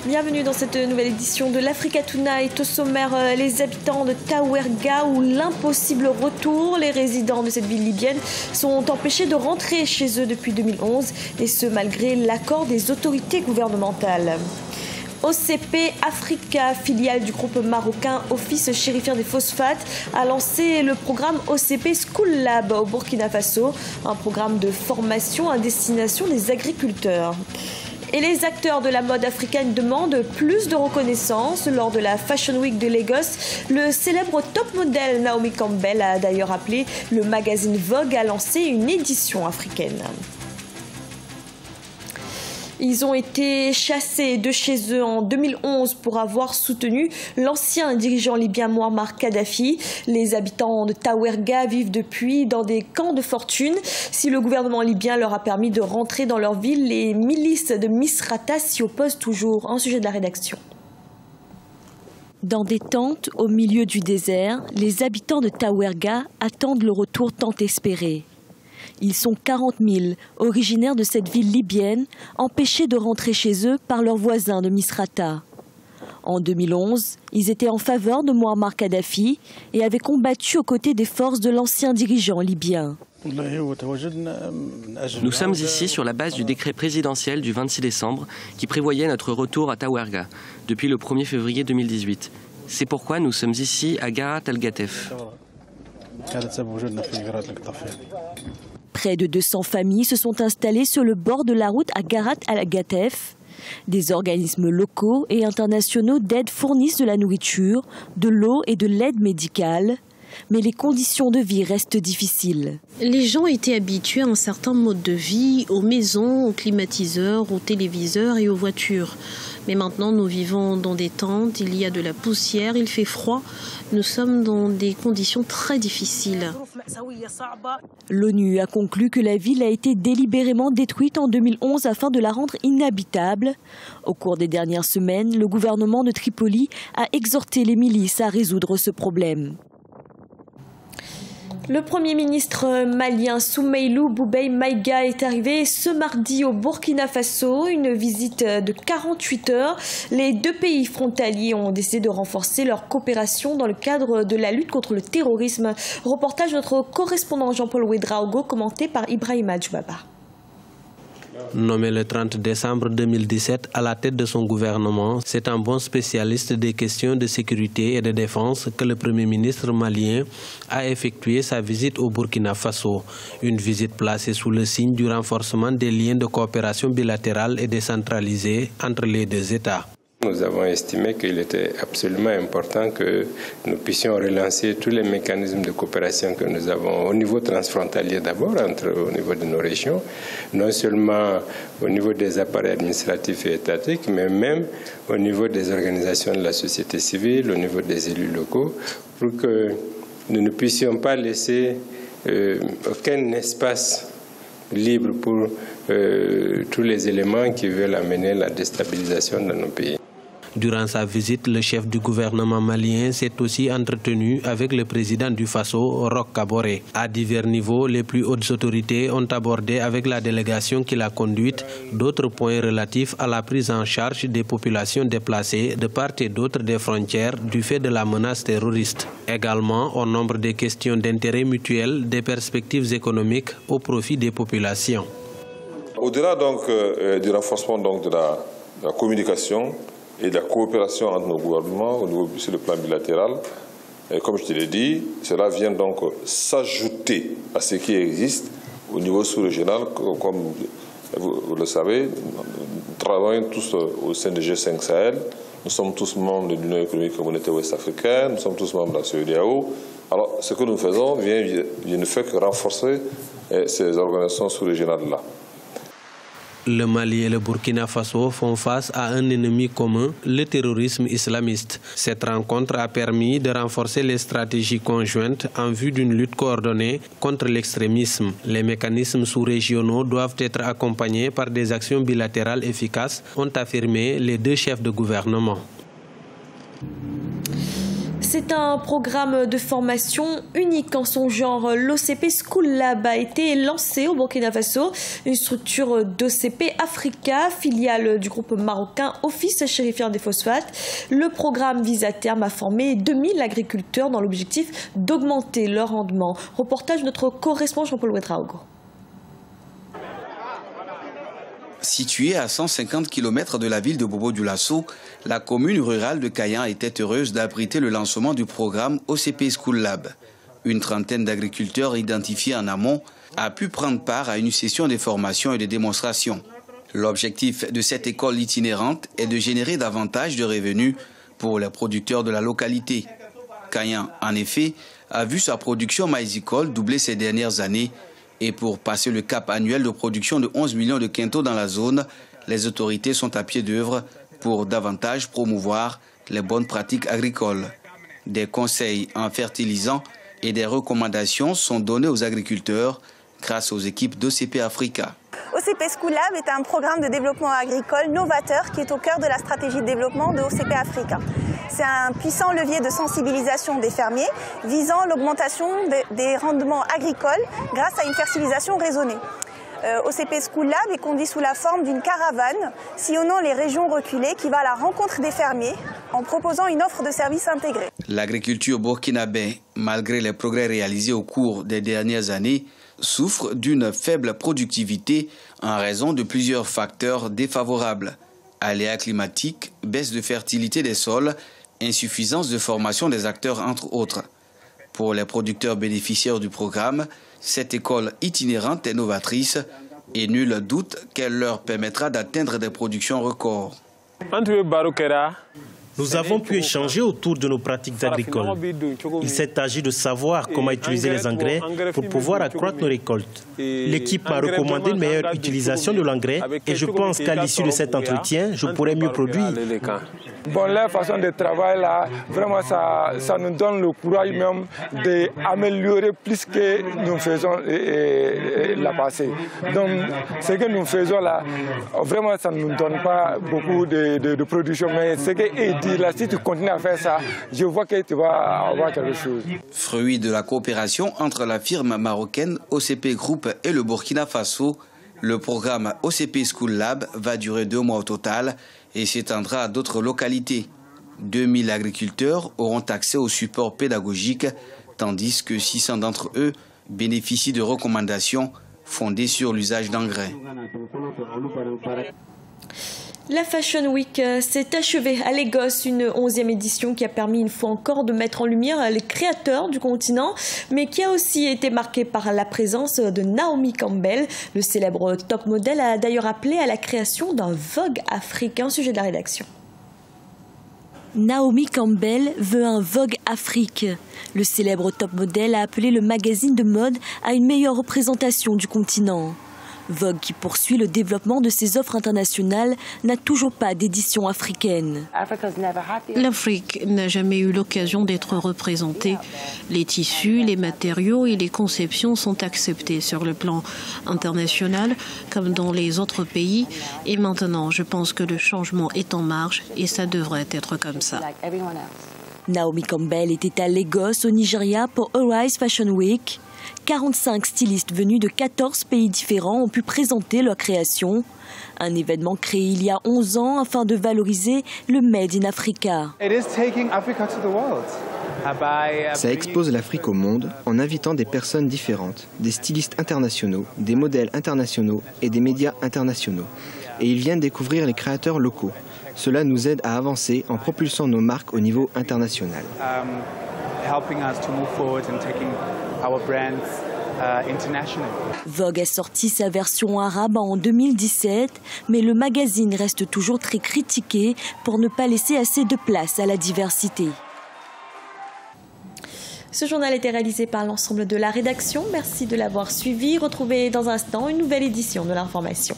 Bienvenue dans cette nouvelle édition de l'Africa Tonight. Au sommaire, les habitants de Tawerga où l'impossible retour. Les résidents de cette ville libyenne sont empêchés de rentrer chez eux depuis 2011 et ce malgré l'accord des autorités gouvernementales. OCP Africa, filiale du groupe marocain Office chérifien des phosphates, a lancé le programme OCP School Lab au Burkina Faso, un programme de formation à destination des agriculteurs. Et les acteurs de la mode africaine demandent plus de reconnaissance. Lors de la Fashion Week de Lagos, le célèbre top modèle Naomi Campbell a d'ailleurs appelé le magazine Vogue à lancer une édition africaine. Ils ont été chassés de chez eux en 2011 pour avoir soutenu l'ancien dirigeant libyen Mouammar Kadhafi. Les habitants de Tawerga vivent depuis dans des camps de fortune. Si le gouvernement libyen leur a permis de rentrer dans leur ville, les milices de Misrata s'y opposent toujours. Un sujet de la rédaction. Dans des tentes au milieu du désert, les habitants de Tawerga attendent le retour tant espéré. Ils sont 40 000, originaires de cette ville libyenne, empêchés de rentrer chez eux par leurs voisins de Misrata. En 2011, ils étaient en faveur de Mouammar Kadhafi et avaient combattu aux côtés des forces de l'ancien dirigeant libyen. Nous sommes ici sur la base du décret présidentiel du 26 décembre qui prévoyait notre retour à Tawerga depuis le 1er février 2018. C'est pourquoi nous sommes ici à Garat al-Gatef. Près de 200 familles se sont installées sur le bord de la route à Garat al-Gatef. Des organismes locaux et internationaux d'aide fournissent de la nourriture, de l'eau et de l'aide médicale. Mais les conditions de vie restent difficiles. Les gens étaient habitués à un certain mode de vie, aux maisons, aux climatiseurs, aux téléviseurs et aux voitures. Mais maintenant, nous vivons dans des tentes, il y a de la poussière, il fait froid. Nous sommes dans des conditions très difficiles. L'ONU a conclu que la ville a été délibérément détruite en 2011 afin de la rendre inhabitable. Au cours des dernières semaines, le gouvernement de Tripoli a exhorté les milices à résoudre ce problème. Le Premier ministre malien Soumeylou Boubèye Maïga est arrivé ce mardi au Burkina Faso, une visite de 48 heures. Les deux pays frontaliers ont décidé de renforcer leur coopération dans le cadre de la lutte contre le terrorisme. Reportage de notre correspondant Jean-Paul Ouedraogo, commenté par Ibrahima Djoubaba. Nommé le 30 décembre 2017 à la tête de son gouvernement, c'est un bon spécialiste des questions de sécurité et de défense que le Premier ministre malien a effectué sa visite au Burkina Faso. Une visite placée sous le signe du renforcement des liens de coopération bilatérale et décentralisée entre les deux États. Nous avons estimé qu'il était absolument important que nous puissions relancer tous les mécanismes de coopération que nous avons au niveau transfrontalier d'abord, au niveau de nos régions, non seulement au niveau des appareils administratifs et étatiques, mais même au niveau des organisations de la société civile, au niveau des élus locaux, pour que nous ne puissions pas laisser aucun espace libre pour tous les éléments qui veulent amener la déstabilisation dans nos pays. Durant sa visite, le chef du gouvernement malien s'est aussi entretenu avec le président du Faso, Roch Kaboré. À divers niveaux, les plus hautes autorités ont abordé avec la délégation qui l'a conduite d'autres points relatifs à la prise en charge des populations déplacées de part et d'autre des frontières du fait de la menace terroriste. Également, au nombre des questions d'intérêt mutuel, des perspectives économiques au profit des populations. Au-delà donc du renforcement donc, de la communication et de la coopération entre nos gouvernements au niveau sur le plan bilatéral, et comme je te l'ai dit, cela vient donc s'ajouter à ce qui existe au niveau sous-régional. Comme vous le savez, nous travaillons tous au sein du G5 Sahel, nous sommes tous membres de l'Union économique et monétaire ouest-africaine, nous sommes tous membres de la CEDEAO. Alors ce que nous faisons ne fait que renforcer ces organisations sous-régionales-là. Le Mali et le Burkina Faso font face à un ennemi commun, le terrorisme islamiste. Cette rencontre a permis de renforcer les stratégies conjointes en vue d'une lutte coordonnée contre l'extrémisme. Les mécanismes sous-régionaux doivent être accompagnés par des actions bilatérales efficaces, ont affirmé les deux chefs de gouvernement. C'est un programme de formation unique en son genre. L'OCP School Lab a été lancé au Burkina Faso, une structure d'OCP Africa, filiale du groupe marocain Office chérifien des phosphates. Le programme vise à terme à former 2000 agriculteurs dans l'objectif d'augmenter leur rendement. Reportage de notre correspondant Jean-Paul Ouedraogo. Située à 150 km de la ville de Bobo-Dioulasso, la commune rurale de Kayan était heureuse d'abriter le lancement du programme OCP School Lab. Une trentaine d'agriculteurs identifiés en amont a pu prendre part à une session de formation et de démonstration. L'objectif de cette école itinérante est de générer davantage de revenus pour les producteurs de la localité. Kayan, en effet, a vu sa production maïsicole doubler ces dernières années. Et pour passer le cap annuel de production de 11 millions de quintaux dans la zone, les autorités sont à pied d'œuvre pour davantage promouvoir les bonnes pratiques agricoles. Des conseils en fertilisant et des recommandations sont donnés aux agriculteurs grâce aux équipes d'OCP Africa. OCP School Lab est un programme de développement agricole novateur qui est au cœur de la stratégie de développement de OCP Africa. C'est un puissant levier de sensibilisation des fermiers visant l'augmentation des rendements agricoles grâce à une fertilisation raisonnée. OCP School Lab est conduit sous la forme d'une caravane sillonnant les régions reculées qui va à la rencontre des fermiers en proposant une offre de services intégrée. L'agriculture burkinabé, malgré les progrès réalisés au cours des dernières années, souffre d'une faible productivité en raison de plusieurs facteurs défavorables. Aléas climatiques, baisse de fertilité des sols, insuffisance de formation des acteurs entre autres. Pour les producteurs bénéficiaires du programme, cette école itinérante est novatrice et nul doute qu'elle leur permettra d'atteindre des productions records. Nous avons pu échanger autour de nos pratiques agricoles. Il s'est agi de savoir comment utiliser les engrais pour pouvoir accroître nos récoltes. L'équipe m'a recommandé une meilleure utilisation de l'engrais et je pense qu'à l'issue de cet entretien, je pourrai mieux produire. Bon, leur façon de travailler là, vraiment ça nous donne le courage même d'améliorer plus que nous faisons la passée. Donc ce que nous faisons là, vraiment ça ne nous donne pas beaucoup de production, mais ce que là, si tu continues à faire ça, je vois que tu vas avoir quelque chose. Fruit de la coopération entre la firme marocaine OCP Group et le Burkina Faso, le programme OCP School Lab va durer 2 mois au total et s'étendra à d'autres localités. 2000 agriculteurs auront accès au support pédagogique, tandis que 600 d'entre eux bénéficient de recommandations fondées sur l'usage d'engrais. La Fashion Week s'est achevée à Lagos, une 11e édition qui a permis une fois encore de mettre en lumière les créateurs du continent, mais qui a aussi été marquée par la présence de Naomi Campbell. Le célèbre top modèle a d'ailleurs appelé à la création d'un Vogue africain, sujet de la rédaction. Naomi Campbell veut un Vogue Afrique. Le célèbre top modèle a appelé le magazine de mode à une meilleure représentation du continent. Vogue, qui poursuit le développement de ses offres internationales, n'a toujours pas d'édition africaine. L'Afrique n'a jamais eu l'occasion d'être représentée. Les tissus, les matériaux et les conceptions sont acceptés sur le plan international, comme dans les autres pays. Et maintenant, je pense que le changement est en marche et ça devrait être comme ça. Naomi Campbell était à Lagos, au Nigeria, pour Arise Fashion Week. 45 stylistes venus de 14 pays différents ont pu présenter leur création. Un événement créé il y a 11 ans afin de valoriser le Made in Africa. Ça expose l'Afrique au monde en invitant des personnes différentes, des stylistes internationaux, des modèles internationaux et des médias internationaux. Et ils viennent découvrir les créateurs locaux. Cela nous aide à avancer en propulsant nos marques au niveau international. Vogue a sorti sa version arabe en 2017, mais le magazine reste toujours très critiqué pour ne pas laisser assez de place à la diversité. Ce journal a été réalisé par l'ensemble de la rédaction. Merci de l'avoir suivi. Retrouvez dans un instant une nouvelle édition de l'information.